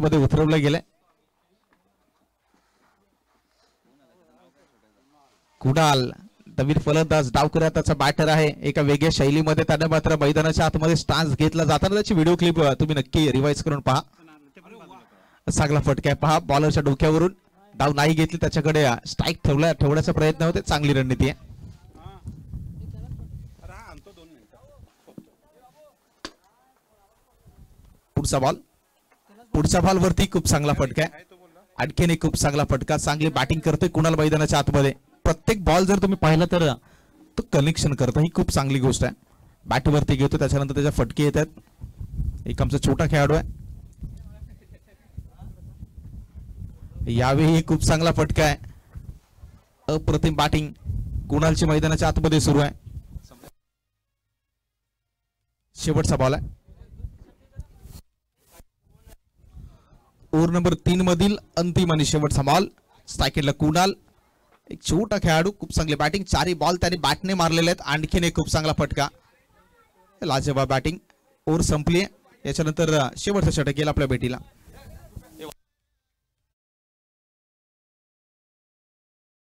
आतमध्ये उतरवलं गेलंय. कुणाल नवीन फलंदाज डावकऱ्या त्याचा बॅटर आहे. एका वेगळ्या शैलीमध्ये त्याने मात्र मैदानाच्या आतमध्ये स्टान्स घेतला जाताना त्याची व्हिडिओ क्लिप तुम्ही नक्की रिवाइज करून पहा. चांगला फटका पहा बॉलरच्या डोक्यावरून डाव नाही घेतली त्याच्याकडे स्ट्राईक ठेवण्याचा प्रयत्न होते. चांगली रणनीती आहे. पुढचा बॉल वरती खूप चांगला फटका आहे. आणखीन एक खूप चांगला फटका. चांगली बॅटिंग करते कुणाल मैदानाच्या आतमध्ये. प्रत्येक बॉल जर तुम्ही पाहिला तर तो कनेक्शन करतो. ही खूप चांगली गोष्ट आहे. बॅट वरती घेतो त्याच्यानंतर त्याच्या फटके येतात. एक आमचा छोटा खेळाडू आहे. यावेळी खूप चांगला फटका आहे. अप्रतिम बॅटिंग कुणालची मैदानाच्या आतमध्ये सुरू आहे. शेवटचा बॉल आहे. ओव्हर नंबर 3 मधील अंतिम आणि शेवटचा बॉल. स्ट्राईकला कुणाल एक छोटा खेळाडू. खूप चांगली बॅटिंग. 4 बॉल त्याने बॅटने मारलेले आहेत. आणखीन एक खूप चांगला फटका. लाजवाब बॅटिंग. ओव्हर संपली. याच्यानंतर शेवटचा षटक गेला आपल्या भेटीला.